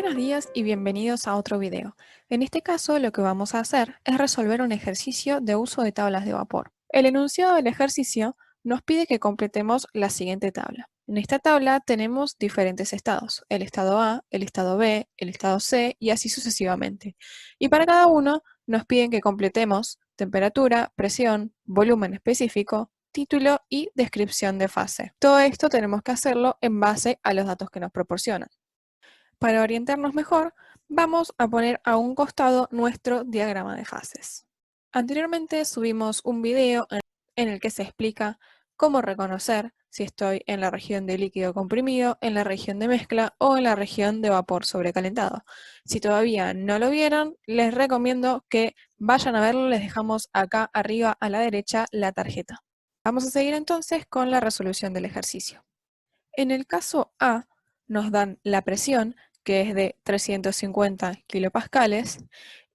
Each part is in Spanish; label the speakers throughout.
Speaker 1: Buenos días y bienvenidos a otro video. En este caso lo que vamos a hacer es resolver un ejercicio de uso de tablas de vapor. El enunciado del ejercicio nos pide que completemos la siguiente tabla. En esta tabla tenemos diferentes estados, el estado A, el estado B, el estado C y así sucesivamente. Y para cada uno nos piden que completemos temperatura, presión, volumen específico, título y descripción de fase. Todo esto tenemos que hacerlo en base a los datos que nos proporcionan. Para orientarnos mejor, vamos a poner a un costado nuestro diagrama de fases. Anteriormente subimos un video en el que se explica cómo reconocer si estoy en la región de líquido comprimido, en la región de mezcla o en la región de vapor sobrecalentado. Si todavía no lo vieron, les recomiendo que vayan a verlo, les dejamos acá arriba a la derecha la tarjeta. Vamos a seguir entonces con la resolución del ejercicio. En el caso A, nos dan la presión, que es de 350 kilopascales,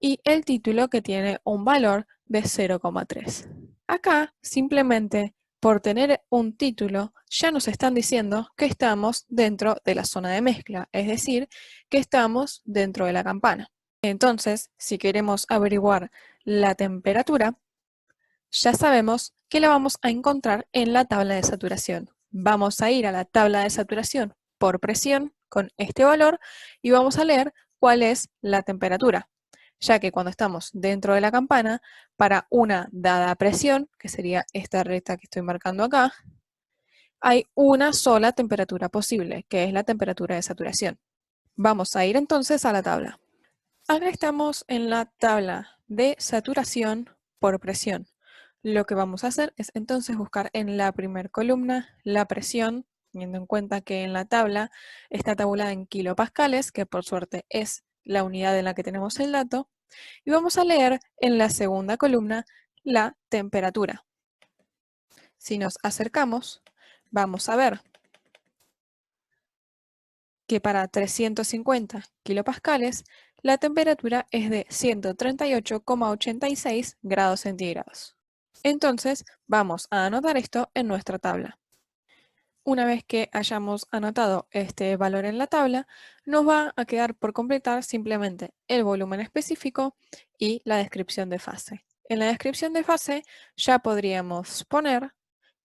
Speaker 1: y el título, que tiene un valor de 0,3. Acá, simplemente por tener un título, ya nos están diciendo que estamos dentro de la zona de mezcla, es decir, que estamos dentro de la campana. Entonces, si queremos averiguar la temperatura, ya sabemos que la vamos a encontrar en la tabla de saturación. Vamos a ir a la tabla de saturación por presión con este valor y vamos a leer cuál es la temperatura, ya que cuando estamos dentro de la campana, para una dada presión, que sería esta recta que estoy marcando acá, hay una sola temperatura posible, que es la temperatura de saturación. Vamos a ir entonces a la tabla. Acá estamos en la tabla de saturación por presión. Lo que vamos a hacer es entonces buscar en la primera columna la presión, teniendo en cuenta que en la tabla está tabulada en kilopascales, que por suerte es la unidad en la que tenemos el dato, y vamos a leer en la segunda columna la temperatura. Si nos acercamos, vamos a ver que para 350 kilopascales la temperatura es de 138,86 grados centígrados. Entonces, vamos a anotar esto en nuestra tabla. Una vez que hayamos anotado este valor en la tabla, nos va a quedar por completar simplemente el volumen específico y la descripción de fase. En la descripción de fase ya podríamos poner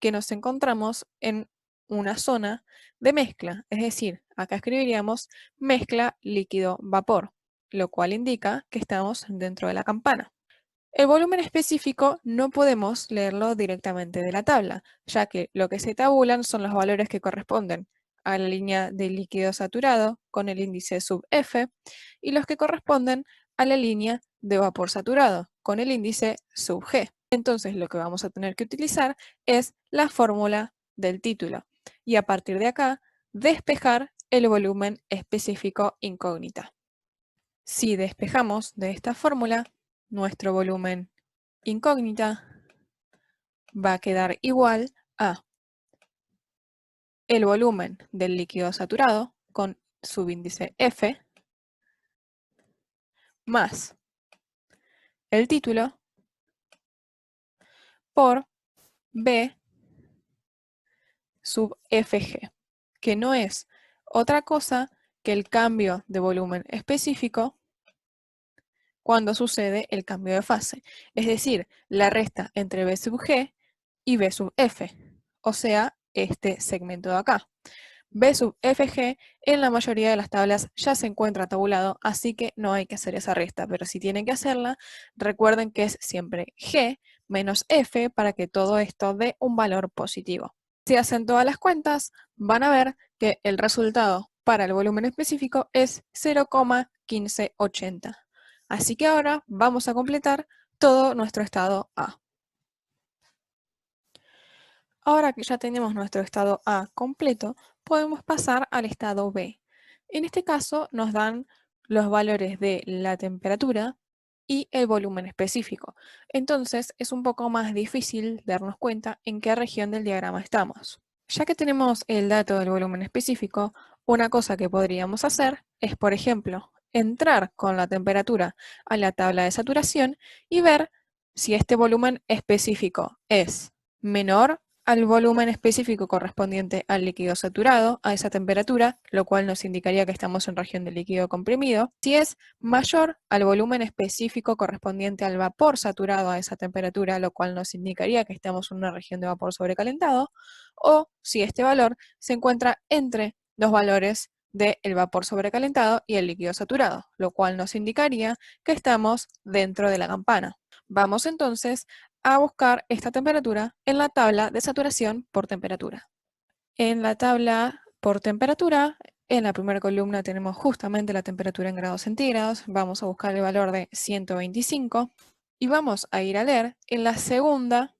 Speaker 1: que nos encontramos en una zona de mezcla, es decir, acá escribiríamos mezcla líquido-vapor, lo cual indica que estamos dentro de la campana. El volumen específico no podemos leerlo directamente de la tabla, ya que lo que se tabulan son los valores que corresponden a la línea de líquido saturado con el índice sub F y los que corresponden a la línea de vapor saturado con el índice sub G. Entonces lo que vamos a tener que utilizar es la fórmula del título y a partir de acá despejar el volumen específico incógnita. Si despejamos de esta fórmula, nuestro volumen incógnita va a quedar igual a el volumen del líquido saturado con subíndice F más el título por B sub Fg, que no es otra cosa que el cambio de volumen específico cuando sucede el cambio de fase, es decir, la resta entre B sub G y B sub F, o sea, este segmento de acá. B sub Fg en la mayoría de las tablas ya se encuentra tabulado, así que no hay que hacer esa resta, pero si tienen que hacerla, recuerden que es siempre G menos F para que todo esto dé un valor positivo. Si hacen todas las cuentas, van a ver que el resultado para el volumen específico es 0,1580. Así que ahora vamos a completar todo nuestro estado A. Ahora que ya tenemos nuestro estado A completo, podemos pasar al estado B. En este caso nos dan los valores de la temperatura y el volumen específico. Entonces es un poco más difícil darnos cuenta en qué región del diagrama estamos. Ya que tenemos el dato del volumen específico, una cosa que podríamos hacer es, por ejemplo, entrar con la temperatura a la tabla de saturación y ver si este volumen específico es menor al volumen específico correspondiente al líquido saturado a esa temperatura, lo cual nos indicaría que estamos en región de líquido comprimido. Si es mayor al volumen específico correspondiente al vapor saturado a esa temperatura, lo cual nos indicaría que estamos en una región de vapor sobrecalentado, o si este valor se encuentra entre los valores del vapor sobrecalentado y el líquido saturado, lo cual nos indicaría que estamos dentro de la campana. Vamos entonces a buscar esta temperatura en la tabla de saturación por temperatura. En la tabla por temperatura, en la primera columna tenemos justamente la temperatura en grados centígrados. Vamos a buscar el valor de 125 y vamos a ir a leer en la segunda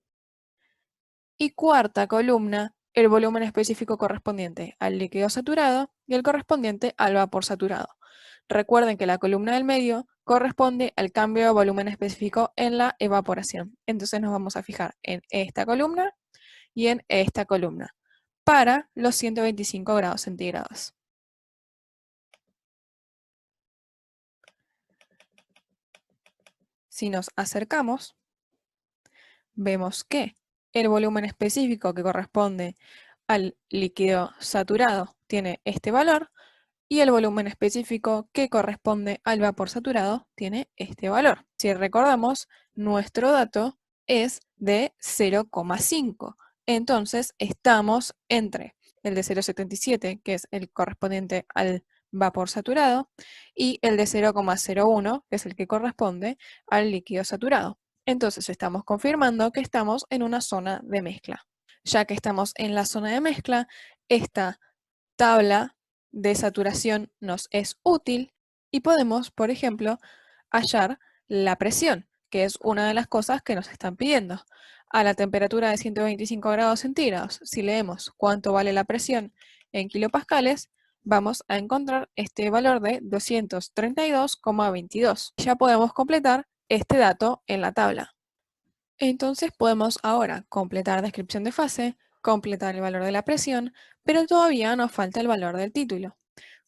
Speaker 1: y cuarta columna el volumen específico correspondiente al líquido saturado y el correspondiente al vapor saturado. Recuerden que la columna del medio corresponde al cambio de volumen específico en la evaporación. Entonces nos vamos a fijar en esta columna y en esta columna para los 125 grados centígrados. Si nos acercamos, vemos que el volumen específico que corresponde al líquido saturado tiene este valor y el volumen específico que corresponde al vapor saturado tiene este valor. Si recordamos, nuestro dato es de 0,5. Entonces estamos entre el de 0,77, que es el correspondiente al vapor saturado, y el de 0,01, que es el que corresponde al líquido saturado. Entonces estamos confirmando que estamos en una zona de mezcla. Ya que estamos en la zona de mezcla, esta tabla de saturación nos es útil y podemos, por ejemplo, hallar la presión, que es una de las cosas que nos están pidiendo. A la temperatura de 125 grados centígrados, si leemos cuánto vale la presión en kilopascales, vamos a encontrar este valor de 232,22. Ya podemos completar este dato en la tabla. Entonces podemos ahora completar descripción de fase, completar el valor de la presión, pero todavía nos falta el valor del título.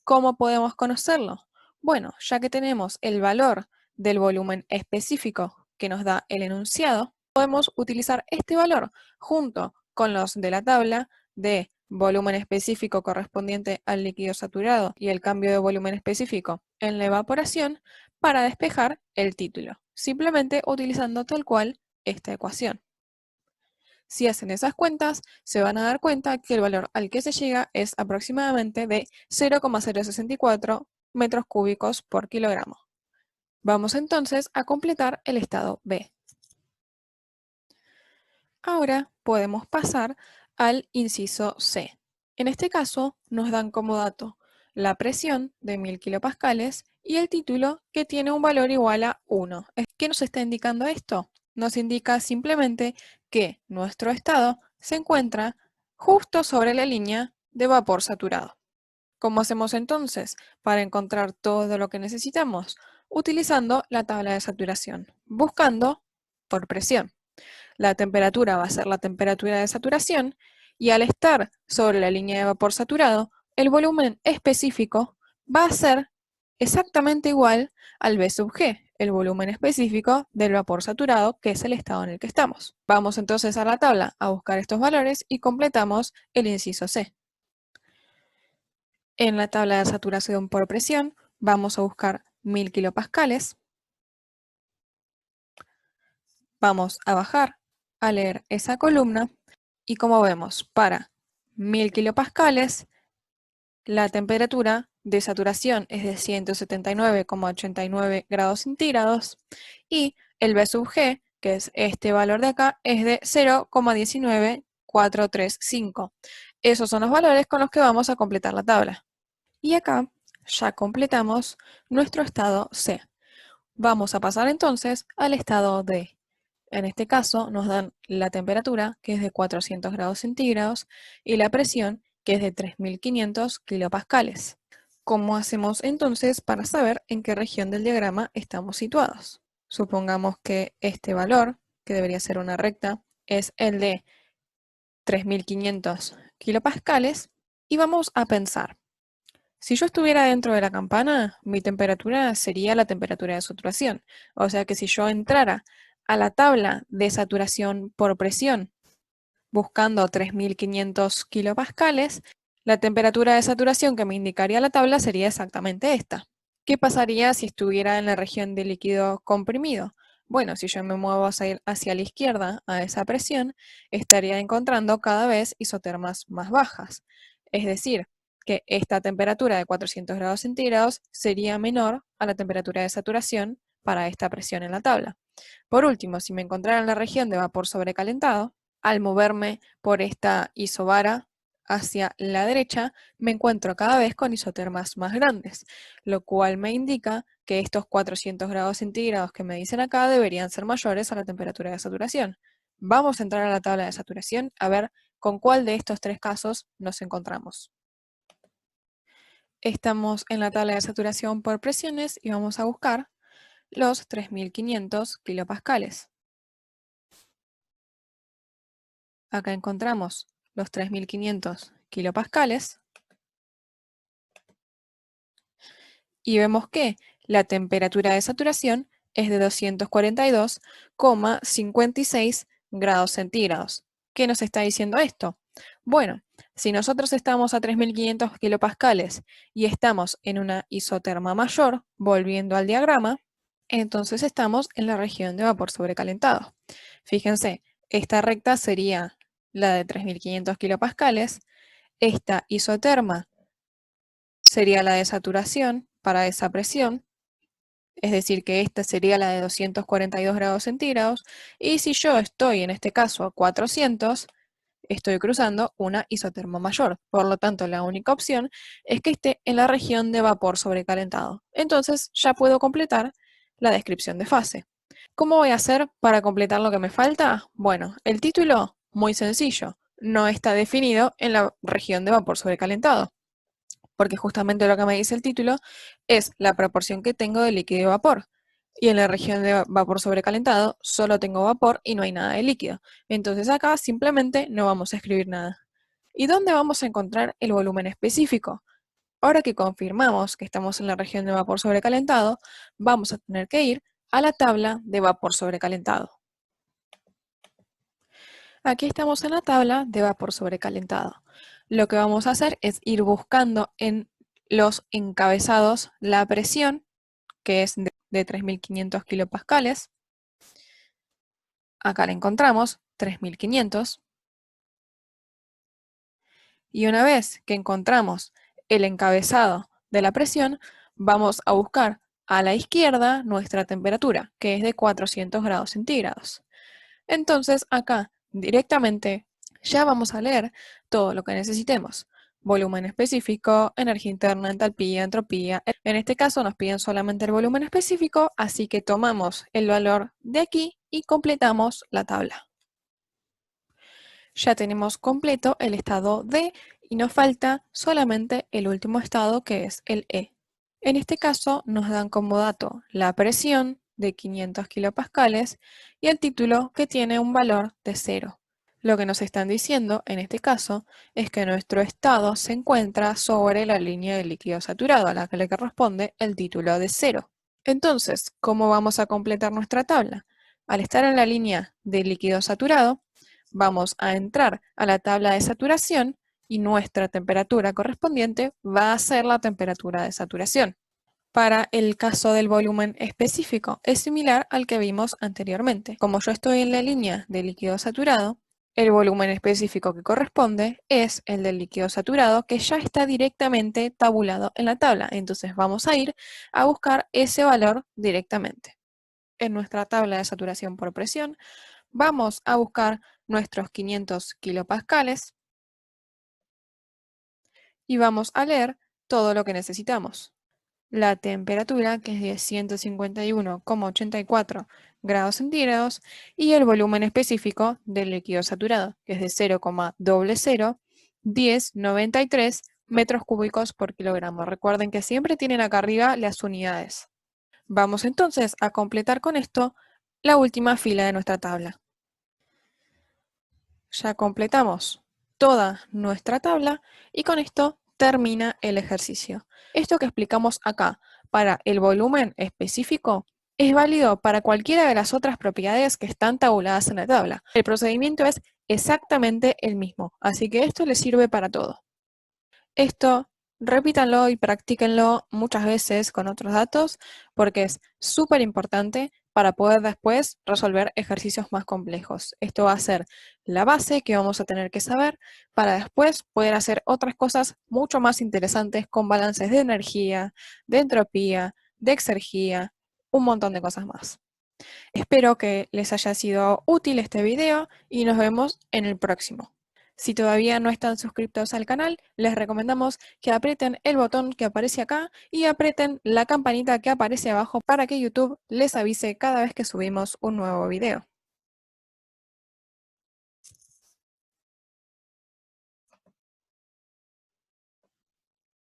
Speaker 1: ¿Cómo podemos conocerlo? Bueno, ya que tenemos el valor del volumen específico que nos da el enunciado, podemos utilizar este valor junto con los de la tabla de volumen específico correspondiente al líquido saturado y el cambio de volumen específico en la evaporación para despejar el título, simplemente utilizando tal cual esta ecuación. Si hacen esas cuentas, se van a dar cuenta que el valor al que se llega es aproximadamente de 0,064 metros cúbicos por kilogramo. Vamos entonces a completar el estado B. Ahora podemos pasar al inciso C. En este caso nos dan como dato la presión de 1000 kilopascales y el título que tiene un valor igual a 1. ¿Qué nos está indicando esto? Nos indica simplemente que nuestro estado se encuentra justo sobre la línea de vapor saturado. ¿Cómo hacemos entonces para encontrar todo lo que necesitamos? Utilizando la tabla de saturación, buscando por presión. La temperatura va a ser la temperatura de saturación y al estar sobre la línea de vapor saturado, el volumen específico va a ser exactamente igual al V sub G, el volumen específico del vapor saturado, que es el estado en el que estamos. Vamos entonces a la tabla a buscar estos valores y completamos el inciso C. En la tabla de saturación por presión vamos a buscar 1000 kilopascales. Vamos a bajar a leer esa columna y como vemos, para 1000 kilopascales, la temperatura de saturación es de 179,89 grados centígrados y el V sub G, que es este valor de acá, es de 0,19435. Esos son los valores con los que vamos a completar la tabla. Y acá ya completamos nuestro estado C. Vamos a pasar entonces al estado D. En este caso nos dan la temperatura, que es de 400 grados centígrados, y la presión, que es de 3500 kilopascales. ¿Cómo hacemos entonces para saber en qué región del diagrama estamos situados? Supongamos que este valor, que debería ser una recta, es el de 3500 kilopascales, y vamos a pensar, si yo estuviera dentro de la campana, mi temperatura sería la temperatura de saturación. O sea que si yo entrara a la tabla de saturación por presión buscando 3.500 kilopascales, la temperatura de saturación que me indicaría la tabla sería exactamente esta. ¿Qué pasaría si estuviera en la región de líquido comprimido? Bueno, si yo me muevo hacia la izquierda a esa presión, estaría encontrando cada vez isotermas más bajas. Es decir, que esta temperatura de 400 grados centígrados sería menor a la temperatura de saturación para esta presión en la tabla. Por último, si me encontrara en la región de vapor sobrecalentado, al moverme por esta isobara hacia la derecha, me encuentro cada vez con isotermas más grandes, lo cual me indica que estos 400 grados centígrados que me dicen acá deberían ser mayores a la temperatura de saturación. Vamos a entrar a la tabla de saturación a ver con cuál de estos tres casos nos encontramos. Estamos en la tabla de saturación por presiones y vamos a buscar los 3.500 kilopascales. Acá encontramos los 3.500 kilopascales y vemos que la temperatura de saturación es de 242,56 grados centígrados. ¿Qué nos está diciendo esto? Bueno, si nosotros estamos a 3.500 kilopascales y estamos en una isoterma mayor, volviendo al diagrama, entonces estamos en la región de vapor sobrecalentado. Fíjense, esta recta sería la de 3.500 kilopascales, esta isoterma sería la de saturación para esa presión, es decir, que esta sería la de 242 grados centígrados, y si yo estoy en este caso a 400, estoy cruzando una isoterma mayor. Por lo tanto, la única opción es que esté en la región de vapor sobrecalentado. Entonces ya puedo completar la descripción de fase. ¿Cómo voy a hacer para completar lo que me falta? Bueno, el título, muy sencillo, no está definido en la región de vapor sobrecalentado, porque justamente lo que me dice el título es la proporción que tengo de líquido y vapor. Y en la región de vapor sobrecalentado solo tengo vapor y no hay nada de líquido. Entonces acá simplemente no vamos a escribir nada. ¿Y dónde vamos a encontrar el volumen específico? Ahora que confirmamos que estamos en la región de vapor sobrecalentado, vamos a tener que ir a la tabla de vapor sobrecalentado. Aquí estamos en la tabla de vapor sobrecalentado. Lo que vamos a hacer es ir buscando en los encabezados la presión, que es de 3.500 kilopascales. Acá la encontramos, 3.500. Y una vez que encontramos el encabezado de la presión, vamos a buscar a la izquierda nuestra temperatura, que es de 400 grados centígrados. Entonces acá directamente ya vamos a leer todo lo que necesitemos. Volumen específico, energía interna, entalpía, entropía. En este caso nos piden solamente el volumen específico, así que tomamos el valor de aquí y completamos la tabla. Ya tenemos completo el estado D y nos falta solamente el último estado, que es el E. En este caso nos dan como dato la presión de 500 kilopascales y el título, que tiene un valor de 0. Lo que nos están diciendo en este caso es que nuestro estado se encuentra sobre la línea de líquido saturado, a la que le corresponde el título de 0. Entonces, ¿cómo vamos a completar nuestra tabla? Al estar en la línea de líquido saturado, vamos a entrar a la tabla de saturación y nuestra temperatura correspondiente va a ser la temperatura de saturación. Para el caso del volumen específico, es similar al que vimos anteriormente. Como yo estoy en la línea de líquido saturado, el volumen específico que corresponde es el del líquido saturado, que ya está directamente tabulado en la tabla. Entonces vamos a ir a buscar ese valor directamente. En nuestra tabla de saturación por presión, vamos a buscar nuestros 500 kilopascales y vamos a leer todo lo que necesitamos. La temperatura, que es de 151,84 grados centígrados, y el volumen específico del líquido saturado, que es de 0,001093 metros cúbicos por kilogramo. Recuerden que siempre tienen acá arriba las unidades. Vamos entonces a completar con esto la última fila de nuestra tabla. Ya completamos toda nuestra tabla y con esto termina el ejercicio. Esto que explicamos acá para el volumen específico es válido para cualquiera de las otras propiedades que están tabuladas en la tabla. El procedimiento es exactamente el mismo, así que esto les sirve para todo. Esto, repítanlo y practíquenlo muchas veces con otros datos porque es súper importante para poder después resolver ejercicios más complejos. Esto va a ser la base que vamos a tener que saber para después poder hacer otras cosas mucho más interesantes con balances de energía, de entropía, de exergía, un montón de cosas más. Espero que les haya sido útil este video y nos vemos en el próximo. Si todavía no están suscritos al canal, les recomendamos que aprieten el botón que aparece acá y aprieten la campanita que aparece abajo para que YouTube les avise cada vez que subimos un nuevo video.